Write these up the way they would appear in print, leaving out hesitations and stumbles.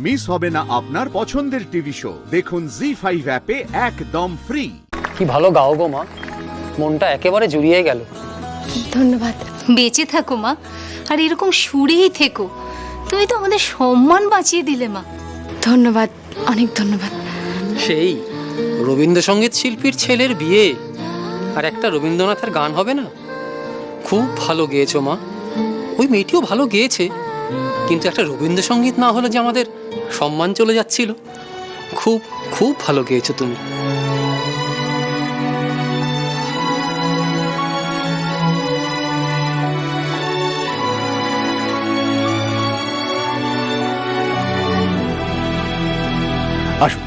Miss হবে না আপনার পছন্দের টিভি শো। দেখুন জি5 অ্যাপে একদম ফ্রি। কি ভালো গাও গো মা, মনটা একেবারে জুড়িয়ে গেল। ধন্যবাদ। বেঁচে থাকো মা, আর এরকম সুরেই থেকো। তুমি তো আমাদের সম্মান বাঁচিয়ে দিলে মা। ধন্যবাদ, অনেক ধন্যবাদ। সেই রবীন্দ্রসঙ্গীত শিল্পীর ছেলের বিয়ে, আর একটা রবীন্দ্রনাথের গান হবে না? খুব ভালো গেয়েছো মা। ওই মেয়েটিও ভালো গেয়েছে, কিন্তু একটা রবীন্দ্রসঙ্গীত না হলে যে আমাদের সম্মান চলে যাচ্ছিল। খুব খুব ভালো গেয়েছো তুমি। আসুন।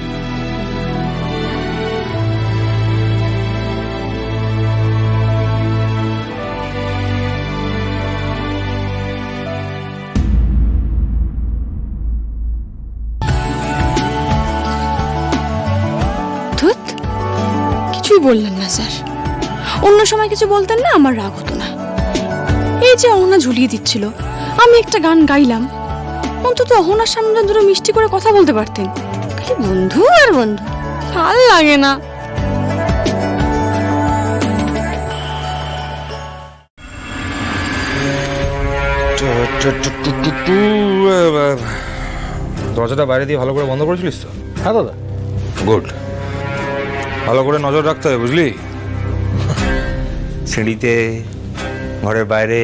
ধুত, কিছুই বললেন না স্যার। অন্য সময় কিছু বলতেন না, আমার রাগ হতো না। এই যে অহনা ঝুলিয়ে দিচ্ছিল, আমি একটা গান গাইলাম, অন্তত অহনার সামনে দুটো মিষ্টি করে কথা বলতে পারতেন। খালি বন্ধু আর বন্ধু, ভাল লাগে না। দরজাটা বাইরে দিয়ে ভালো করে বন্ধ করেছিলিস তো? হ্যাঁ দাদা। গুড। ভালো করে নজর রাখতে হবে, বুঝলি? সিঁড়িতে, ঘরের বাইরে,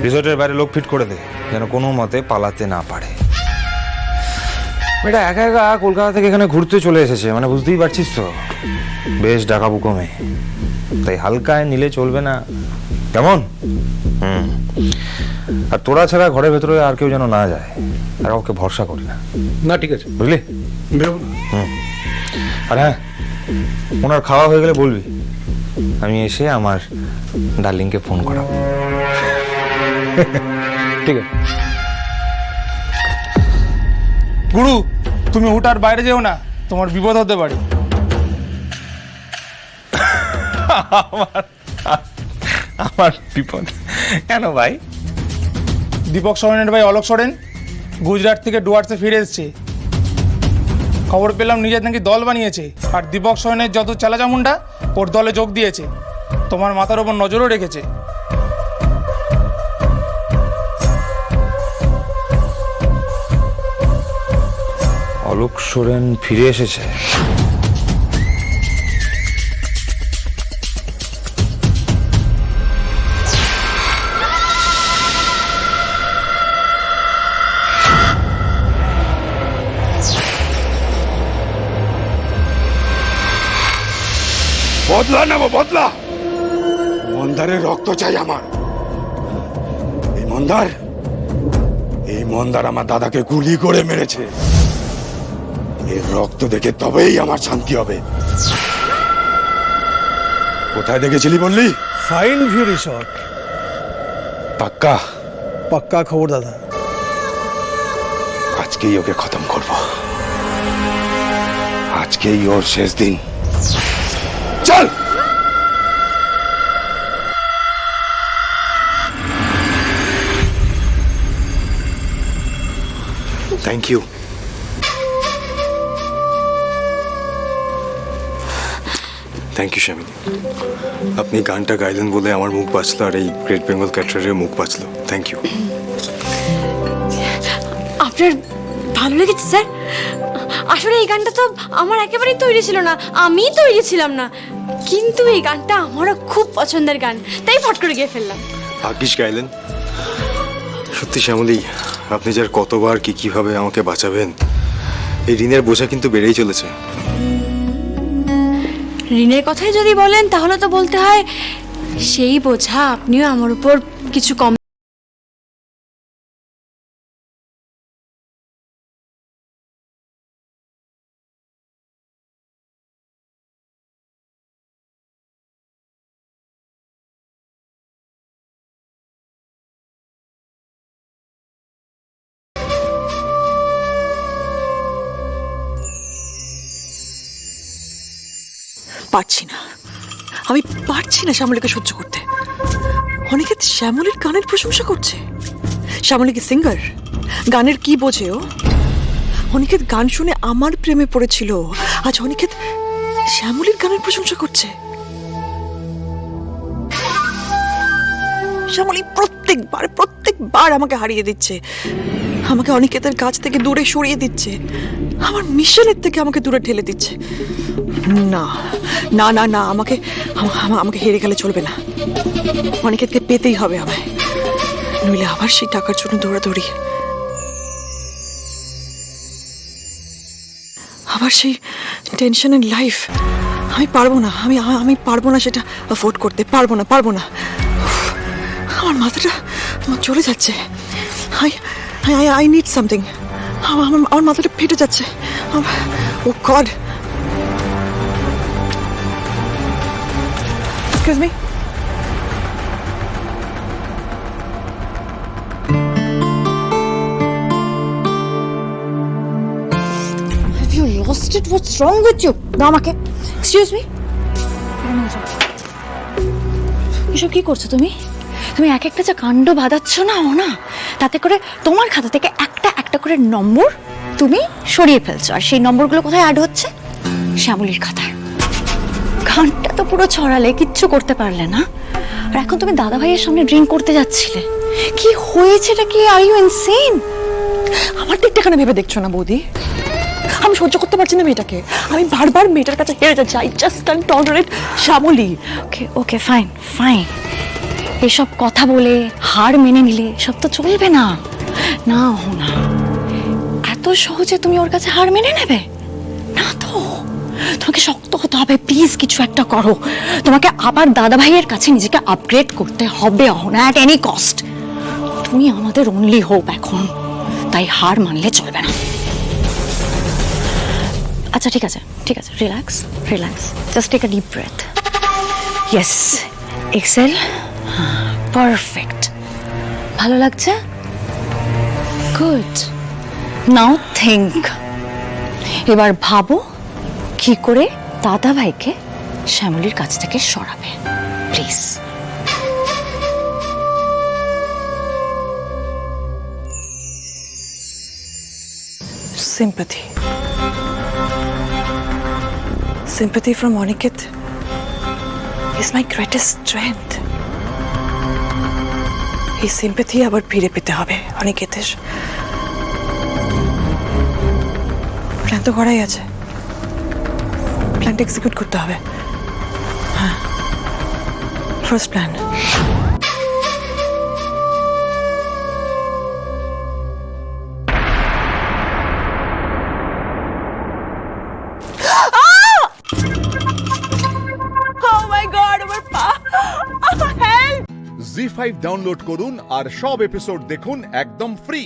রিসোর্টের বাইরে লোক ফিট করে দে, যেন কোনো মতে পালাতে না পারে। এটা একা একা কলকাতা থেকে এখানে ঘুরতে চলে এসেছে, মানে বুঝতেই পারছিস তো, বেশ ডাকাবুকো মেয়ে, তাই হালকায় নিলে চলবে না, কেমন? আর তোরা ছাড়া ঘরের ভেতরে আর কেউ যেন না যায়, আর ওকে ভরসা করি না। না ঠিক আছে, বুঝলি? আর হ্যাঁ, ওনার খাওয়া হয়ে গেলে বলবি, আমি এসে আমার ডার্লিংকে ফোন করাবো। ঠিক আছে। গুরু, তুমি হুটার বাইরে যেও না, তোমার বিপদ হতে পারে। আমার বিপদ কেন ভাই? দীপক সোরেনের ভাই অলোক সোরেন গুজরাট থেকে ডুয়ার্সে ফিরে এসেছে। খবর পেলাম নিজের নাকি দল বানিয়েছে, আর দীপক সোরেনের যত চালাচামুন্ডা ওর দলে যোগ দিয়েছে। তোমার মাথার ওপর নজরও রেখেছে। অলোক সোরেন ফিরে এসেছে? বদলা নেব, বদলা। মন্দারের রক্ত চাই আমার। এই মন্দার আমার দাদাকে গুলি করে মেরেছে। এর রক্ত দেখে তবেই আমার শান্তি হবে। কোথায় দেখেছিলি বললি? Fine view resort. পাক্কা? পাক্কা খবর দাদা। আজকেই ওকে খতম করব। আজকেই ওর শেষ দিন। চল। Thank you. Thank you Shyamini. আপনি গানটা গাইলেন বলে আমার মুখ বাঁচলো, আর এই গ্রেট বেঙ্গল ক্যাটারের মুখ বাঁচলো। Thank you. আপনার ভালো লেগেছে স্যার? আসলে এই গানটা তো আমার একেবারেই তৈরি ছিল না, আমি তৈরি ছিলাম না, কিন্তু এই গানটা আমারও খুব পছন্দের গান, তাই ফট করে গিয়ে ফেললাম। ভাগ্যিস গাইলেন। সত্যি শ্যামলী, আপনি যার কতবার কিভাবে আমাকে বাঁচাবেন, এই ঋণের বোঝা কিন্তু বেড়েই চলেছে। ঋণের কথাই যদি বলেন তাহলে তো বলতে হয় সেই বোঝা আপনিও আমার উপর কিছু কম। পারছি না, আমি পারছি না শ্যামলীকে সহ্য করতে। অনেকে শ্যামলীর গানের প্রশংসা করছে। শ্যামলী কি সিঙ্গার? গানের কি বোঝে ও? অনিকেত গান শুনে আমার প্রেমে পড়েছিল, আজ অনিকেত শ্যামলীর গানের প্রশংসা করছে। শ্যামলী প্রত্যেকবার আমাকে হারিয়ে দিচ্ছে, আমাকে অনিকেতের কাছ থেকে দূরে সরিয়ে দিচ্ছে, আমার মিশনের থেকে আমাকে দূরে ঠেলে দিচ্ছে। না না না না, আমাকে আমাকে হেরে গেলে চলবে না, অনিকেতকে পেতেই হবে আমায়, নইলে আবার সেই টাকার জন্য দৌড়াদৌড়ি, আবার সেই টেনশনের লাইফ। আমি পারবো না, আমি পারবো না, সেটা অ্যাফোর্ড করতে পারবো না। উফ, আমার মাথাটা চলে যাচ্ছে। I need something. আমার মাথাটা ফেটে যাচ্ছে। Oh God, excuse me. Lost it? What's wrong with you? দাও আমাকে। এক্সকিউজ মি, এসব কি করছো তুমি? তুমি এক একটা যা কাণ্ড বাঁধাচ্ছ না, তাতে করে তোমার খাতা থেকে একটা একটা করে নম্বর তুমি সরিয়ে ফেলছো, আর সেই নম্বরগুলো কোথায় অ্যাড হচ্ছে? শ্যামলীর খাতায়। গানটা তো পুরো ছড়ালে, কিচ্ছু করতে পারলে না, আর এখন তুমি দাদা ভাইয়ের সামনে ড্রিঙ্ক করতে যাচ্ছিলে। কি হয়েছেটা কি? Are you insane? আমার দিকটা এখানে ভেবে দেখছো না বৌদি? আমি সহ্য করতে পারছি না মেয়েটাকে, আমি বারবার মেয়েটার কাছে হেরে যাচ্ছি। I just can tolerate Shyamoli. Okay fine, এসব কথা বলে হার মেনে নিলে সব তো চলবে না। না এত সহজে তুমি ওর কাছে হার মেনে নেবে না তো, তোমাকে শক্ত হতে হবে। প্লিজ কিছু একটা করো, তোমাকে আবার দাদা ভাইয়ের কাছে নিজেকে আপগ্রেড করতে হবে অহনা, অ্যাট এনি কস্ট। তুমি আমাদের অনলি হোপ এখন, তাই হার মানলে চলবে না। আচ্ছা ঠিক আছে, relax, just take a deep breath. Yes, excel, perfect, ভালো লাগছে, গুড। নাও থিঙ্ক, এবার ভাবো কি করে দাদা ভাইকে শ্যামলীর কাছ থেকে সরাবে, please. Sympathy from Aniket is my greatest strength. এই sympathy আবার ফিরে পেতে হবে অনিকেতের। প্ল্যান তো করাই আছে, প্ল্যানটা এক্সিকিউট করতে হবে। হ্যাঁ, ফার্স্ট প্ল্যান। জি5 ডাউনলোড করুন আর সব এপিসোড দেখুন একদম ফ্রি।